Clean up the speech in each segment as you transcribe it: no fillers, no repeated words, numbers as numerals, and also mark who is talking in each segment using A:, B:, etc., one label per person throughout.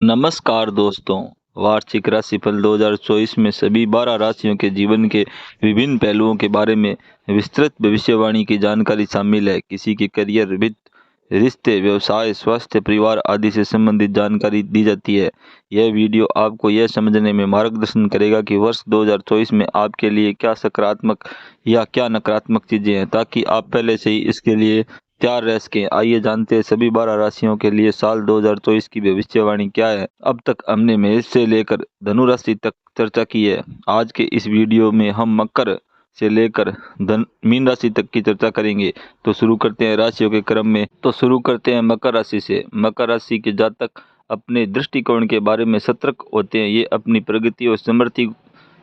A: नमस्कार दोस्तों। वार्षिक राशिफल 2024 में सभी 12 राशियों के जीवन के विभिन्न पहलुओं के बारे में विस्तृत भविष्यवाणी की जानकारी शामिल है। किसी के करियर, वित्त, रिश्ते, व्यवसाय, स्वास्थ्य, परिवार आदि से संबंधित जानकारी दी जाती है। यह वीडियो आपको यह समझने में मार्गदर्शन करेगा कि वर्ष 2024 में आपके लिए क्या सकारात्मक या क्या नकारात्मक चीजें हैं, ताकि आप पहले से ही इसके लिए तैयार रह सकें। आइए जानते हैं सभी 12 राशियों के लिए साल 2024 की भविष्यवाणी क्या है। अब तक हमने मेष से लेकर धनु राशि तक चर्चा की है। आज के इस वीडियो में हम मकर से लेकर मीन राशि तक की चर्चा करेंगे। तो शुरू करते हैं राशियों के क्रम में। तो शुरू करते हैं मकर राशि से। मकर राशि के जातक अपने दृष्टिकोण के बारे में सतर्क होते हैं। ये अपनी प्रगति और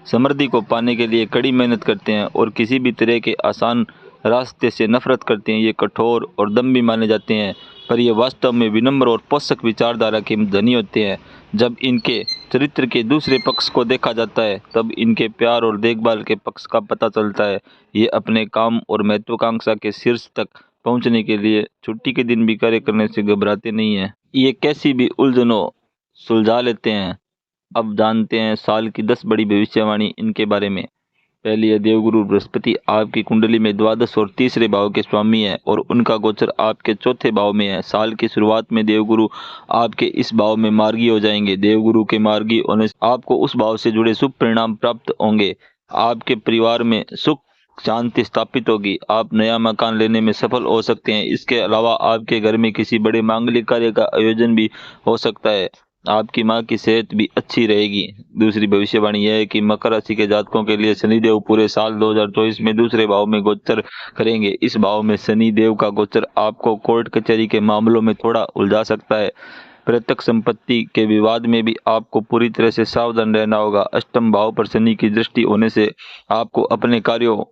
A: समृद्धि को पाने के लिए कड़ी मेहनत करते हैं और किसी भी तरह के आसान रास्ते से नफरत करते हैं। ये कठोर और दम्भी माने जाते हैं, पर ये वास्तव में विनम्र और पोषक विचारधारा के धनी होते हैं। जब इनके चरित्र के दूसरे पक्ष को देखा जाता है, तब इनके प्यार और देखभाल के पक्ष का पता चलता है। ये अपने काम और महत्वाकांक्षा के शीर्ष तक पहुंचने के लिए छुट्टी के दिन भी कार्य करने से घबराते नहीं हैं। ये कैसी भी उलझनों सुलझा लेते हैं। अब जानते हैं साल की 10 बड़ी भविष्यवाणी इनके बारे में। पहली है देवगुरु बृहस्पति। आपकी कुंडली में द्वादश और तीसरे भाव के स्वामी है और उनका गोचर आपके चौथे भाव में है। साल की शुरुआत में देवगुरु आपके इस भाव में मार्गी हो जाएंगे। देवगुरु के मार्गी होने से आपको उस भाव से जुड़े शुभ परिणाम प्राप्त होंगे। आपके परिवार में सुख शांति स्थापित होगी। आप नया मकान लेने में सफल हो सकते हैं। इसके अलावा आपके घर में किसी बड़े मांगलिक कार्य का आयोजन भी हो सकता है। आपकी मां की सेहत भी अच्छी रहेगी। दूसरी भविष्यवाणी यह है कि मकर राशि के जातकों के लिए शनिदेव पूरे साल 2024 में दूसरे भाव में गोचर करेंगे। इस भाव में शनिदेव का गोचर आपको कोर्ट कचहरी के मामलों में थोड़ा उलझा सकता है। प्रत्यक्ष संपत्ति के विवाद में भी आपको पूरी तरह से सावधान रहना होगा। अष्टम भाव पर शनि की दृष्टि होने से आपको अपने कार्यों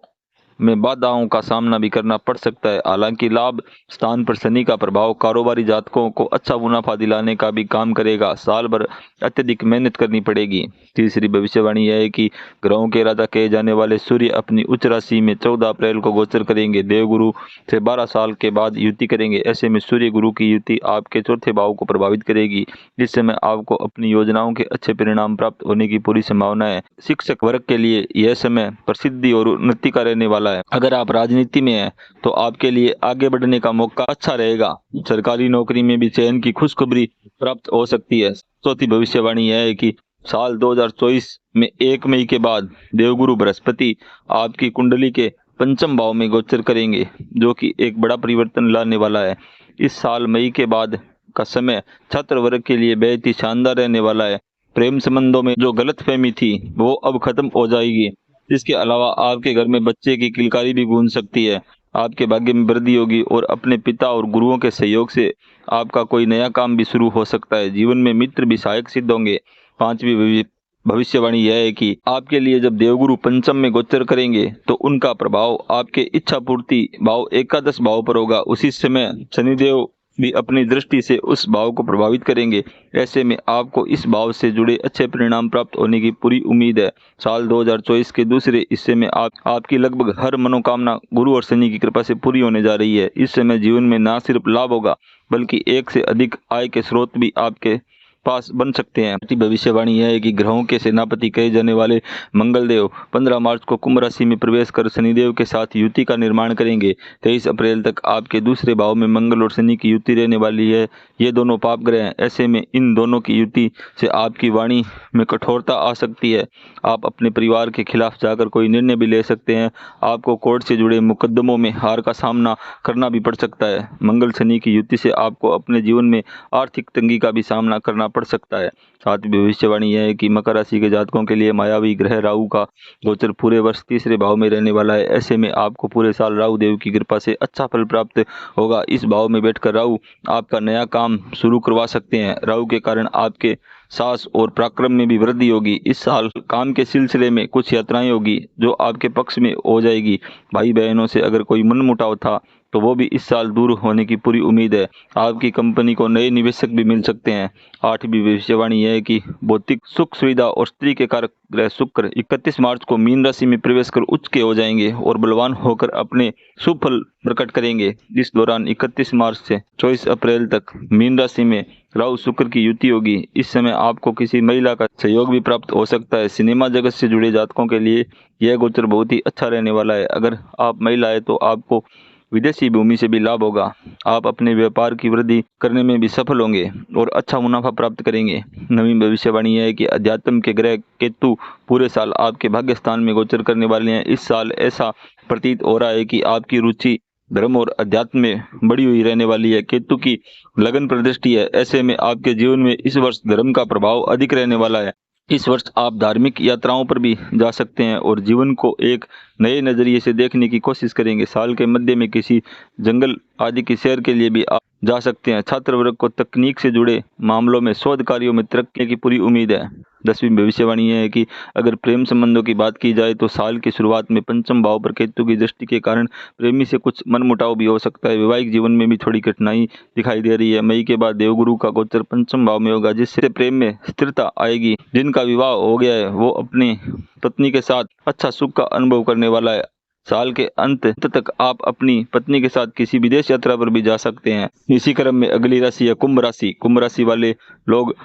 A: में बाधाओं का सामना भी करना पड़ सकता है। हालांकि लाभ स्थान पर शनि का प्रभाव कारोबारी जातकों को अच्छा मुनाफा दिलाने का भी काम करेगा। साल भर अत्यधिक मेहनत करनी पड़ेगी। तीसरी भविष्यवाणी यह है कि ग्रहों के राजा कहे जाने वाले सूर्य अपनी उच्च राशि में 14 अप्रैल को गोचर करेंगे। देवगुरु से 12 साल के बाद युति करेंगे। ऐसे में सूर्य गुरु की युति आपके चौथे भाव को प्रभावित करेगी। इस समय आपको अपनी योजनाओं के अच्छे परिणाम प्राप्त होने की पूरी संभावना है। शिक्षक वर्ग के लिए यह समय प्रसिद्धि और उन्नति का रहने वाला है। अगर आप राजनीति में हैं तो आपके लिए आगे बढ़ने का मौका अच्छा रहेगा। सरकारी नौकरी में भी चयन की खुशखबरी प्राप्त हो सकती है। चौथी भविष्यवाणी यह है कि साल 2024 में 1 मई के बाद देवगुरु बृहस्पति आपकी कुंडली के पंचम भाव में गोचर करेंगे, जो कि एक बड़ा परिवर्तन लाने वाला है। इस साल मई के बाद का समय छात्र वर्ग के लिए बेहद ही शानदार रहने वाला है। प्रेम संबंधों में जो गलतफहमी थी वो अब खत्म हो जाएगी। इसके अलावा आपके घर में बच्चे की किलकारी भी गूंज सकती है। आपके भाग्य में वृद्धि होगी और अपने पिता और गुरुओं के सहयोग से आपका कोई नया काम भी शुरू हो सकता है। जीवन में मित्र भी सहायक सिद्ध होंगे। पांचवी भविष्यवाणी यह है कि आपके लिए जब देवगुरु पंचम में गोचर करेंगे तो उनका प्रभाव आपके इच्छा पूर्ति भाव एकादश भाव पर होगा। उसी समय शनिदेव भी अपनी दृष्टि से उस भाव को प्रभावित करेंगे। ऐसे में आपको इस भाव से जुड़े अच्छे परिणाम प्राप्त होने की पूरी उम्मीद है। साल 2024 के दूसरे हिस्से में आपकी लगभग हर मनोकामना गुरु और शनि की कृपा से पूरी होने जा रही है। इस समय जीवन में न सिर्फ लाभ होगा बल्कि एक से अधिक आय के स्रोत भी आपके पास बन सकते हैं। भविष्यवाणी यह है कि ग्रहों के सेनापति कहे जाने वाले मंगलदेव 15 मार्च को कुंभ राशि में प्रवेश कर शनिदेव के साथ युति का निर्माण करेंगे। 23 अप्रैल तक आपके दूसरे भाव में मंगल और शनि की युति रहने वाली है। ये दोनों पाप ग्रह हैं। ऐसे में इन दोनों की युति से आपकी वाणी में कठोरता आ सकती है। आप अपने परिवार के खिलाफ जाकर कोई निर्णय भी ले सकते हैं। आपको कोर्ट से जुड़े मुकदमों में हार का सामना करना भी पड़ सकता है। मंगल शनि की युति से आपको अपने जीवन में आर्थिक तंगी का भी सामना करना पड़ सकता है। साथ ही भविष्यवाणी यह है कि मकर राशि के जातकों के लिए मायावी ग्रह राहु का गोचर पूरे वर्ष तीसरे भाव में रहने वाला है। ऐसे में आपको पूरे साल राहु देव की कृपा से अच्छा फल प्राप्त होगा। इस भाव में बैठकर राहु आपका नया काम शुरू करवा सकते हैं। राहु के कारण आपके साहस और पराक्रम में भी वृद्धि होगी। इस साल काम के सिलसिले में कुछ यात्राएं होगी जो आपके पक्ष में हो जाएगी। भाई बहनों से अगर कोई मनमुटाव था तो वो भी इस साल दूर होने की पूरी उम्मीद है। आपकी कंपनी को नए निवेशक भी मिल सकते हैं। 8वीं भविष्यवाणी यह है कि भौतिक सुख सुविधा और स्त्री के कारक ग्रह शुक्र 31 मार्च को मीन राशि में प्रवेश कर उच्च के हो जाएंगे और बलवान होकर अपने शुभ फल प्रकट करेंगे। इस दौरान 31 मार्च से 24 अप्रैल तक मीन राशि में राहु शुक्र की युति होगी। इस समय आपको किसी महिला का सहयोग भी प्राप्त हो सकता है। सिनेमा जगत से जुड़े जातकों के लिए यह गोचर बहुत ही अच्छा रहने वाला है। अगर आप महिला है तो आपको विदेशी भूमि से भी लाभ होगा। आप अपने व्यापार की वृद्धि करने में भी सफल होंगे और अच्छा मुनाफा प्राप्त करेंगे। नवीन भविष्यवाणी यह है कि अध्यात्म के ग्रह केतु पूरे साल आपके भाग्य स्थान में गोचर करने वाले हैं। इस साल ऐसा प्रतीत हो रहा है कि आपकी रुचि धर्म और अध्यात्म में बढ़ी हुई रहने वाली है। केतु की लगन पर दृष्टि है, ऐसे में आपके जीवन में इस वर्ष धर्म का प्रभाव अधिक रहने वाला है। इस वर्ष आप धार्मिक यात्राओं पर भी जा सकते हैं और जीवन को एक नए नजरिए से देखने की कोशिश करेंगे। साल के मध्य में किसी जंगल आदि की सैर के लिए भी आप जा सकते हैं। छात्र वर्ग को तकनीक से जुड़े मामलों में शोध कार्यों में तरक्की की पूरी उम्मीद है। 10वीं भविष्यवाणी यह है कि अगर प्रेम संबंधों की बात की जाए तो साल की शुरुआत में पंचम भाव पर केतु की दृष्टि के कारण प्रेमी से कुछ मनमुटाव भी हो सकता है। वैवाहिक जीवन में भी थोड़ी कठिनाई दिखाई दे रही है। मई के बाद देवगुरु का गोचर पंचम भाव में होगा, जिससे प्रेम में स्थिरता आएगी। जिनका विवाह हो गया है वो अपनी पत्नी के साथ अच्छा सुख का अनुभव करने वाला है। साल के अंत तक आप अपनी पत्नी के साथ किसी विदेश यात्रा पर भी जा सकते हैं। इसी क्रम में अगली राशि है कुंभ राशि। कुंभ राशि वाले लोग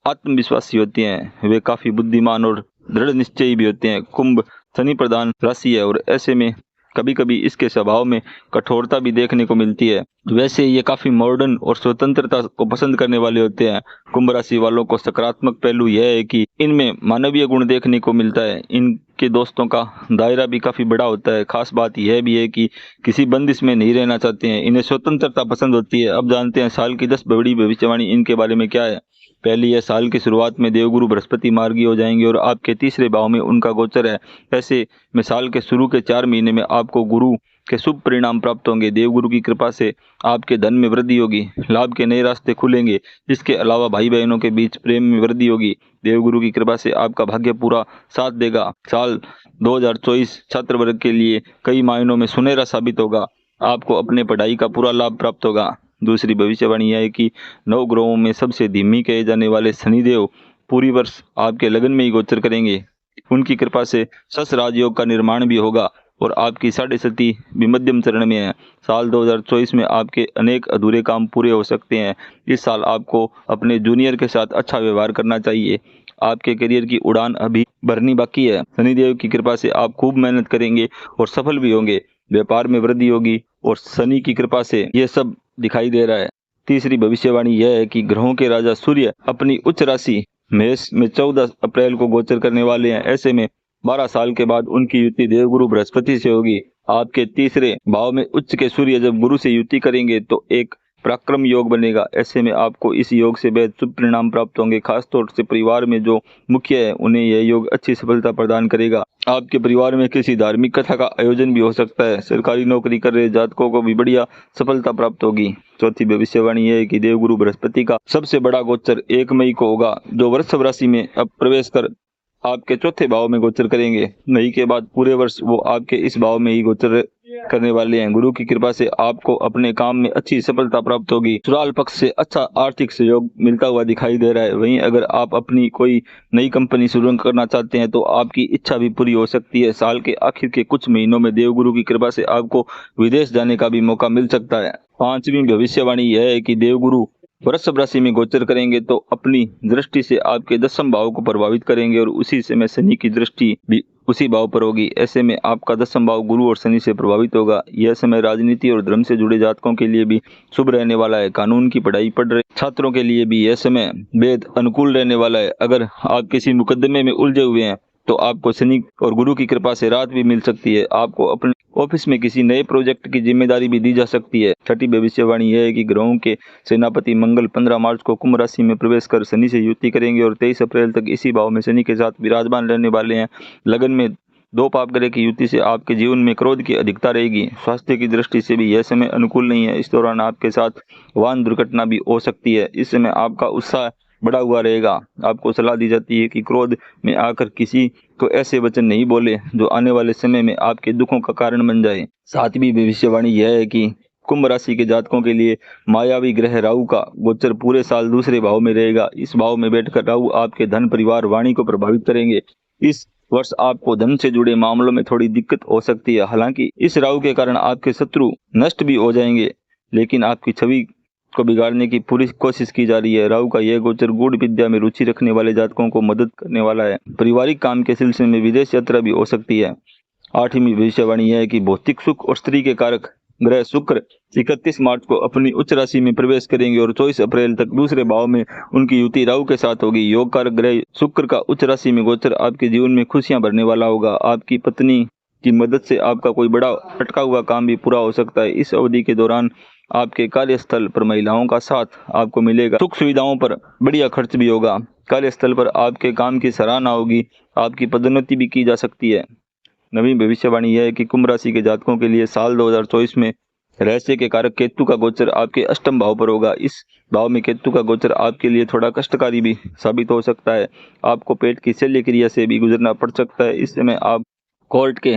A: आत्मविश्वासी होते हैं। वे काफी बुद्धिमान और दृढ़ निश्चयी भी होते हैं। कुंभ शनि प्रधान राशि है और ऐसे में कभी कभी इसके स्वभाव में कठोरता भी देखने को मिलती है। वैसे ये काफी मॉडर्न और स्वतंत्रता को पसंद करने वाले होते हैं। कुंभ राशि वालों को सकारात्मक पहलू यह है कि इनमें मानवीय गुण देखने को मिलता है। इनके दोस्तों का दायरा भी काफी बड़ा होता है। खास बात यह भी है कि किसी बंदिश में नहीं रहना चाहते हैं। इन्हें स्वतंत्रता पसंद होती है। अब जानते हैं साल की 10 बड़ी भविष्यवाणी इनके बारे में क्या है। पहली है, साल की शुरुआत में देवगुरु बृहस्पति मार्गी हो जाएंगे और आपके तीसरे भाव में उनका गोचर है। ऐसे में साल के शुरू के 4 महीने में आपको गुरु के शुभ परिणाम प्राप्त होंगे। देवगुरु की कृपा से आपके धन में वृद्धि होगी, लाभ के नए रास्ते खुलेंगे। इसके अलावा भाई बहनों के बीच प्रेम में वृद्धि होगी। देवगुरु की कृपा से आपका भाग्य पूरा साथ देगा। साल 2024 छात्र वर्ग के लिए कई मायनों में सुनहरा साबित होगा। आपको अपने पढ़ाई का पूरा लाभ प्राप्त होगा। दूसरी भविष्यवाणी यह है कि 9 ग्रहों में सबसे धीमी कहे जाने वाले शनिदेव पूरी वर्ष आपके लगन में ही गोचर करेंगे। उनकी कृपा से सस राजयोग का निर्माण भी होगा और आपकी 7.5 भी मध्यम चरण में है। साल 2024 में आपके अनेक अधूरे काम पूरे हो सकते हैं। इस साल आपको अपने जूनियर के साथ अच्छा व्यवहार करना चाहिए। आपके करियर की उड़ान अभी भरनी बाकी है। शनिदेव की कृपा से आप खूब मेहनत करेंगे और सफल भी होंगे। व्यापार में वृद्धि होगी और शनि की कृपा से यह सब दिखाई दे रहा है। तीसरी भविष्यवाणी यह है कि ग्रहों के राजा सूर्य अपनी उच्च राशि मेष में 14 अप्रैल को गोचर करने वाले हैं। ऐसे में 12 साल के बाद उनकी युति देवगुरु बृहस्पति से होगी। आपके तीसरे भाव में उच्च के सूर्य जब गुरु से युति करेंगे तो एक पराक्रम योग बनेगा। ऐसे में आपको इस योग से बेहद शुभ परिणाम प्राप्त होंगे। खासतौर से परिवार में जो मुखिया है उन्हें यह योग अच्छी सफलता प्रदान करेगा। आपके परिवार में किसी धार्मिक कथा का आयोजन भी हो सकता है। सरकारी नौकरी कर रहे जातकों को भी बढ़िया सफलता प्राप्त होगी। चौथी भविष्यवाणी यह है कि देवगुरु बृहस्पति का सबसे बड़ा गोचर 1 मई को होगा, जो वृषभ राशि में अब प्रवेश कर आपके चौथे भाव में गोचर करेंगे। मई के बाद पूरे वर्ष वो आपके इस भाव में ही गोचर करने वाले हैं। गुरु की कृपा से आपको अपने काम में अच्छी सफलता प्राप्त होगी। ससुराल पक्ष से अच्छा आर्थिक सहयोग मिलता हुआ दिखाई दे रहा है। वहीं अगर आप अपनी कोई नई कंपनी शुरू करना चाहते हैं तो आपकी इच्छा भी पूरी हो सकती है। साल के आखिर के कुछ महीनों में देवगुरु की कृपा से आपको विदेश जाने का भी मौका मिल सकता है। 5वीं भविष्यवाणी यह है कि देवगुरु वृषभ राशि में गोचर करेंगे तो अपनी दृष्टि से आपके 10वें भाव को प्रभावित करेंगे और उसी समय शनि की दृष्टि भी उसी भाव पर होगी। ऐसे में आपका 10वां भाव गुरु और शनि से प्रभावित होगा। यह समय राजनीति और धर्म से जुड़े जातकों के लिए भी शुभ रहने वाला है। कानून की पढ़ाई पढ़ रहे छात्रों के लिए भी यह समय बेहद अनुकूल रहने वाला है। अगर आप किसी मुकदमे में उलझे हुए हैं तो आपको शनि और गुरु की कृपा से राहत भी मिल सकती है। आपको अपने ऑफिस में किसी नए प्रोजेक्ट की जिम्मेदारी भी दी जा सकती है। छठी भविष्यवाणी यह है कि ग्रहों के सेनापति मंगल 15 मार्च को कुंभ राशि में प्रवेश कर शनि से युति करेंगे और 23 अप्रैल तक इसी भाव में शनि के साथ विराजमान रहने वाले हैं। लगन में 2 पाप ग्रह की युति से आपके जीवन में क्रोध की अधिकता रहेगी। स्वास्थ्य की दृष्टि से भी यह समय अनुकूल नहीं है। इस दौरान आपके साथ वाहन दुर्घटना भी हो सकती है। इस समय आपका उत्साह बढ़ा हुआ रहेगा। आपको सलाह दी जाती है कि क्रोध में आकर किसी को ऐसे वचन नहीं बोले जो आने वाले समय में आपके दुखों का कारण बन जाए। 7वीं भविष्यवाणी यह है कि कुंभ राशि के जातकों के लिए मायावी ग्रह राहु का गोचर पूरे साल दूसरे भाव में रहेगा। इस भाव में बैठकर राहु आपके धन, परिवार, वाणी को प्रभावित करेंगे। इस वर्ष आपको धन से जुड़े मामलों में थोड़ी दिक्कत हो सकती है। हालांकि इस राहु के कारण आपके शत्रु नष्ट भी हो जाएंगे, लेकिन आपकी छवि को बिगाड़ने की पूरी कोशिश की जा रही है। राहु का यह गोचर गूढ़ विद्या में रुचि रखने वाले जातकों को मदद करने वाला है। पारिवारिक काम के सिलसिले में विदेश यात्रा भी हो सकती है। 8वीं भविष्यवाणी यह है कि भौतिक सुख और स्त्री के कारक ग्रह शुक्र 31 मार्च को अपनी उच्च राशि में प्रवेश करेंगे और 24 अप्रैल तक दूसरे भाव में उनकी युति राहु के साथ होगी। योग कारक ग्रह शुक्र का उच्च राशि में गोचर आपके जीवन में खुशियां भरने वाला होगा। आपकी पत्नी की मदद से आपका कोई बड़ा अटका हुआ काम भी पूरा हो सकता है। इस अवधि के दौरान आपके कार्यस्थल पर महिलाओं का साथ आपको मिलेगा। सुख सुविधाओं पर बढ़िया खर्च भी होगा। कार्यस्थल पर आपके काम की सराहना होगी। आपकी पदोन्नति भी की जा सकती है। नवीं भविष्यवाणी यह है कि कुंभ राशि के जातकों के लिए साल 2024 में रहस्य के कारक केतु का गोचर आपके अष्टम भाव पर होगा। इस भाव में केतु का गोचर आपके लिए थोड़ा कष्टकारी भी साबित हो सकता है। आपको पेट की शल्य क्रिया से भी गुजरना पड़ सकता है। इस समय आप कोर्ट के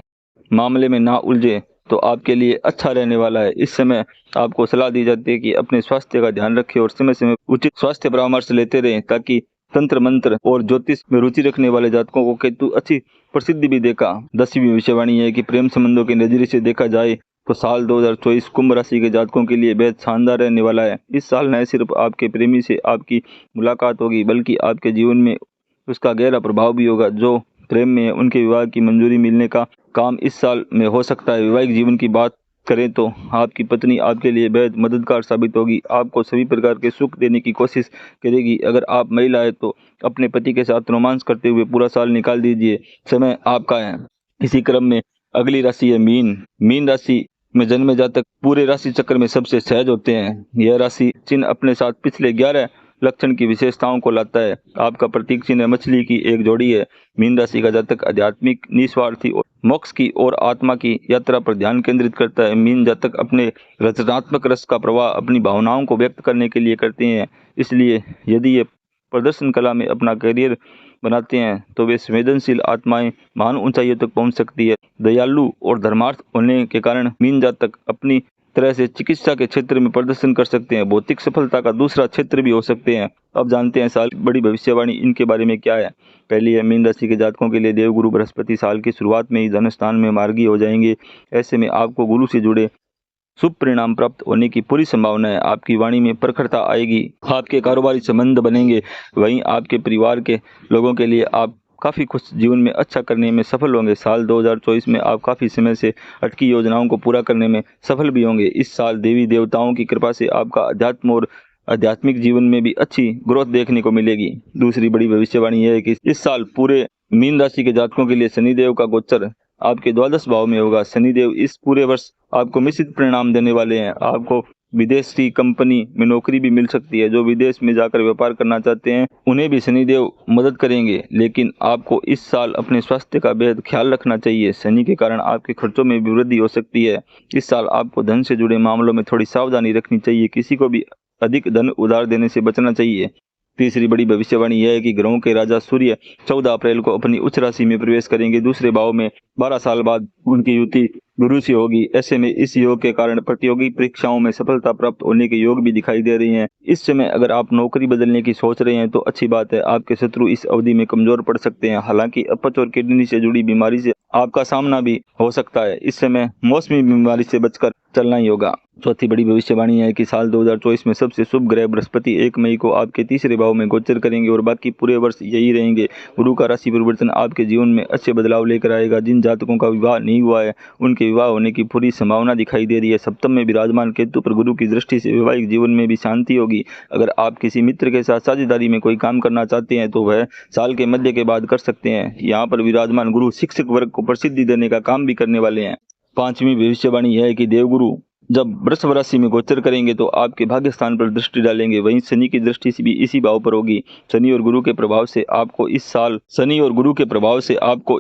A: मामले में ना उलझे तो आपके लिए अच्छा रहने वाला है। इस समय आपको सलाह दी जाती है कि अपने स्वास्थ्य का ध्यान रखें और समय समय उचित स्वास्थ्य परामर्श लेते रहें, ताकि तंत्र मंत्र और ज्योतिष में रुचि रखने वाले जातकों को केतु अच्छी प्रसिद्धि भी देगा। 10वीं भविष्यवाणी है कि प्रेम संबंधों के नजरिए से देखा जाए तो साल 2024 कुंभ राशि के जातकों के लिए बेहद शानदार रहने वाला है। इस साल न सिर्फ आपके प्रेमी से आपकी मुलाकात होगी, बल्कि आपके जीवन में उसका गहरा प्रभाव भी होगा। जो प्रेम में है उनके विवाह की मंजूरी मिलने का काम इस साल में हो सकता है। वैवाहिक जीवन की बात करें तो आपकी पत्नी आपके लिए बेहद मददगार साबित होगी। आपको सभी प्रकार के सुख देने की कोशिश करेगी। अगर आप महिला है तो अपने पति के साथ रोमांस करते हुए पूरा साल निकाल दीजिए। समय आपका है। इसी क्रम में अगली राशि है मीन। मीन राशि में जन्मे जातक पूरे राशि चक्र में सबसे सहज होते हैं। यह राशि चिन्ह अपने साथ पिछले 11 लक्षण की विशेषताओं को लाता है। आपका प्रतीक चिन्ह मछली की एक जोड़ी है। मीन राशि का जातक आध्यात्मिक, निस्वार्थी और मोक्ष की और आत्मा की यात्रा पर ध्यान केंद्रित करता है। मीन जातक अपने रचनात्मक रस का प्रवाह अपनी भावनाओं को व्यक्त करने के लिए करते हैं। इसलिए यदि ये प्रदर्शन कला में अपना करियर बनाते हैं तो वे संवेदनशील आत्माएं महान ऊंचाइयों तक पहुंच सकती है। दयालु और धर्मार्थ होने के कारण मीन जातक अपनी तरह से चिकित्सा के क्षेत्र में प्रदर्शन कर सकते हैं। भौतिक सफलता का दूसरा क्षेत्र भी हो सकते हैं। अब जानते हैं साल की बड़ी भविष्यवाणी इनके बारे में क्या है। पहली है, मीन राशि के जातकों के लिए देवगुरु बृहस्पति साल की शुरुआत में ही धन स्थान में मार्गी हो जाएंगे। ऐसे में आपको गुरु से जुड़े शुभ परिणाम प्राप्त होने की पूरी संभावना है। आपकी वाणी में प्रखरता आएगी। आपके कारोबारी संबंध बनेंगे। वहीं आपके परिवार के लोगों के लिए आप काफ़ी कुछ जीवन में अच्छा करने में सफल होंगे। साल 2024 में आप काफ़ी समय से अटकी योजनाओं को पूरा करने में सफल भी होंगे। इस साल देवी देवताओं की कृपा से आपका अध्यात्म और आध्यात्मिक जीवन में भी अच्छी ग्रोथ देखने को मिलेगी। दूसरी बड़ी भविष्यवाणी यह है कि इस साल पूरे मीन राशि के जातकों के लिए शनिदेव का गोचर आपके द्वादश भाव में होगा। शनिदेव इस पूरे वर्ष आपको मिश्रित परिणाम देने वाले हैं। आपको विदेशी कंपनी में नौकरी भी मिल सकती है। जो विदेश में जाकर व्यापार करना चाहते हैं उन्हें भी शनिदेव मदद करेंगे, लेकिन आपको इस साल अपने स्वास्थ्य का बेहद ख्याल रखना चाहिए। शनि के कारण आपके खर्चों में भी वृद्धि हो सकती है। इस साल आपको धन से जुड़े मामलों में थोड़ी सावधानी रखनी चाहिए। किसी को भी अधिक धन उधार देने से बचना चाहिए। तीसरी बड़ी भविष्यवाणी यह है कि ग्रहों के राजा सूर्य 14 अप्रैल को अपनी उच्च राशि में प्रवेश करेंगे। दूसरे भाव में 12 साल बाद उनकी युति गुरु से होगी। ऐसे में इस योग के कारण प्रतियोगी परीक्षाओं में सफलता प्राप्त होने के योग भी दिखाई दे रही हैं। इस समय अगर आप नौकरी बदलने की सोच रहे हैं तो अच्छी बात है। आपके शत्रु इस अवधि में कमजोर पड़ सकते हैं। हालांकि अपच और किडनी से जुड़ी बीमारी से आपका सामना भी हो सकता है। इस समय मौसमी बीमारी से बचकर चलना ही होगा। चौथी बड़ी भविष्यवाणी है कि साल 2024 में सबसे शुभ ग्रह बृहस्पति 1 मई को आपके तीसरे भाव में गोचर करेंगे और बाकी पूरे वर्ष यही रहेंगे। गुरु का राशि परिवर्तन आपके जीवन में अच्छे बदलाव लेकर आएगा। जिन जातकों का विवाह नहीं हुआ है उनके विवाह होने की पूरी संभावना दिखाई दे रही है। सप्तम में विराजमान केतु पर गुरु की दृष्टि से वैवाहिक जीवन में भी शांति होगी। अगर आप किसी मित्र के साथ साझेदारी में कोई काम करना चाहते हैं तो वह साल के मध्य के बाद कर सकते हैं। यहाँ पर विराजमान गुरु शिक्षक वर्ग को प्रसिद्धि देने का काम भी करने वाले हैं। पांचवी भविष्यवाणी यह है कि देवगुरु जब वृषभ राशि में गोचर करेंगे तो आपके भाग्य स्थान पर दृष्टि डालेंगे। वहीं शनि की दृष्टि से भी इसी भाव पर होगी। शनि और गुरु के प्रभाव से आपको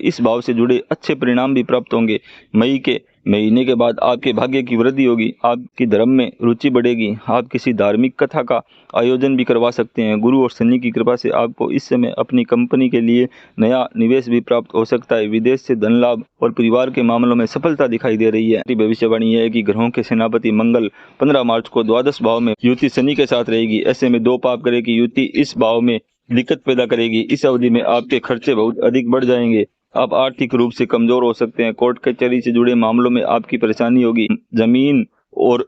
A: इस भाव से जुड़े अच्छे परिणाम भी प्राप्त होंगे। मई के महीने के बाद आपके भाग्य की वृद्धि होगी, आपकी धर्म में रुचि बढ़ेगी, आप किसी धार्मिक कथा का आयोजन भी करवा सकते हैं। गुरु और शनि की कृपा से आपको इस समय अपनी कंपनी के लिए नया निवेश भी प्राप्त हो सकता है। विदेश से धन लाभ और परिवार के मामलों में सफलता दिखाई दे रही है। भविष्यवाणी यह है कि ग्रहों के सेनापति मंगल 15 मार्च को द्वादश भाव में युति शनि के साथ रहेगी। ऐसे में दो पाप ग्रह की युति इस भाव में दिक्कत पैदा करेगी। इस अवधि में आपके खर्चे बहुत अधिक बढ़ जाएंगे। आप आर्थिक रूप से कमजोर हो सकते हैं। कोर्ट कचहरी से जुड़े मामलों में आपकी परेशानी होगी। जमीन और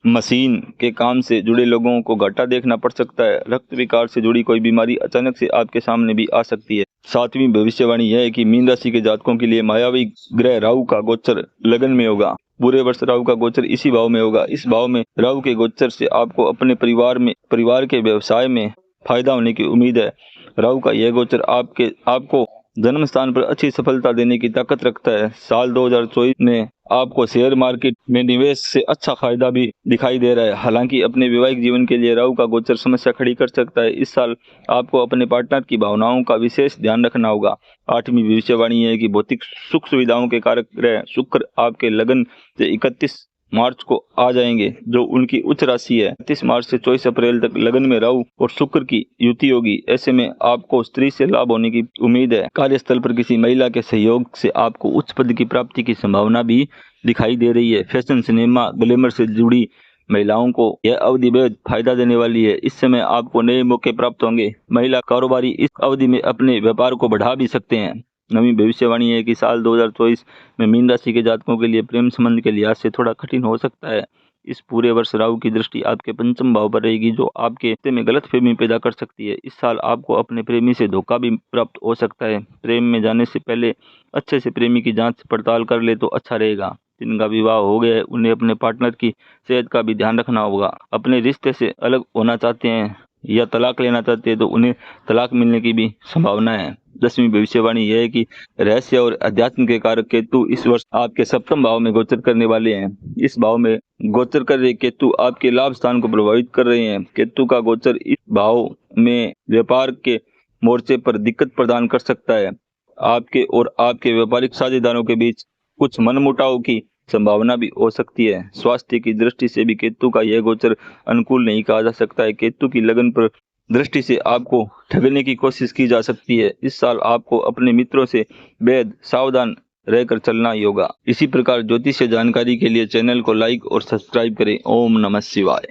A: मशीन के काम से जुड़े लोगों को घाटा देखना पड़ सकता है। रक्त विकार से जुड़ी कोई बीमारी अचानक से आपके सामने भी आ सकती है। सातवीं भविष्यवाणी यह है कि मीन राशि के जातकों के लिए मायावी ग्रह राहु का गोचर लगन में होगा। पूरे वर्ष राहु का गोचर इसी भाव में होगा। इस भाव में राहु के गोचर से आपको अपने परिवार के व्यवसाय में फायदा होने की उम्मीद है। राहु का यह गोचर आपको जन्म स्थान पर अच्छी सफलता देने की ताकत रखता है। साल 2024 में आपको शेयर मार्केट में निवेश से अच्छा फायदा भी दिखाई दे रहा है। हालांकि अपने वैवाहिक जीवन के लिए राहु का गोचर समस्या खड़ी कर सकता है। इस साल आपको अपने पार्टनर की भावनाओं का विशेष ध्यान रखना होगा। आठवीं भविष्यवाणी है कि भौतिक सुख सुविधाओं के कारक ग्रह शुक्र आपके लगन से 31 मार्च को आ जाएंगे, जो उनकी उच्च राशि है। 31 मार्च से 24 अप्रैल तक लगन में राहु और शुक्र की युति होगी। ऐसे में आपको स्त्री से लाभ होने की उम्मीद है। कार्यस्थल पर किसी महिला के सहयोग से आपको उच्च पद की प्राप्ति की संभावना भी दिखाई दे रही है। फैशन, सिनेमा, ग्लैमर से जुड़ी महिलाओं को यह अवधि बेहद फायदा देने वाली है। इस समय आपको नए मौके प्राप्त होंगे। महिला कारोबारी इस अवधि में अपने व्यापार को बढ़ा भी सकते हैं। नवी भविष्यवाणी है कि साल 2024 में मीन राशि के जातकों के लिए प्रेम संबंध के लिहाज से थोड़ा कठिन हो सकता है। इस पूरे वर्ष राहु की दृष्टि आपके पंचम भाव पर रहेगी, जो आपके रिश्ते में गलतफहमी पैदा कर सकती है। इस साल आपको अपने प्रेमी से धोखा भी प्राप्त हो सकता है। प्रेम में जाने से पहले अच्छे से प्रेमी की जांच पड़ताल कर ले तो अच्छा रहेगा। जिनका विवाह हो गया है उन्हें अपने पार्टनर की सेहत का भी ध्यान रखना होगा। अपने रिश्ते से अलग होना चाहते हैं या तलाक लेना चाहते हैं तो उन्हें तलाक मिलने की भी संभावना है। 10वीं भविष्यवाणी यह है कि रहस्य और अध्यात्म के कारक केतु इस वर्ष आपके सप्तम भाव में गोचर करने वाले हैं। इस भाव में गोचर कर रहे केतु आपके लाभ स्थान को प्रभावित कर रहे हैं। केतु का गोचर इस भाव में व्यापार के मोर्चे पर दिक्कत प्रदान कर सकता है। आपके और आपके व्यापारिक साझेदारों के बीच कुछ मनमुटाव की संभावना भी हो सकती है। स्वास्थ्य की दृष्टि से भी केतु का यह गोचर अनुकूल नहीं कहा जा सकता है। केतु की लगन पर दृष्टि से आपको ठगने की कोशिश की जा सकती है। इस साल आपको अपने मित्रों से बेहद सावधान रहकर चलना ही होगा। इसी प्रकार ज्योतिष जानकारी के लिए चैनल को लाइक और सब्सक्राइब करें। ओम नमः शिवाय।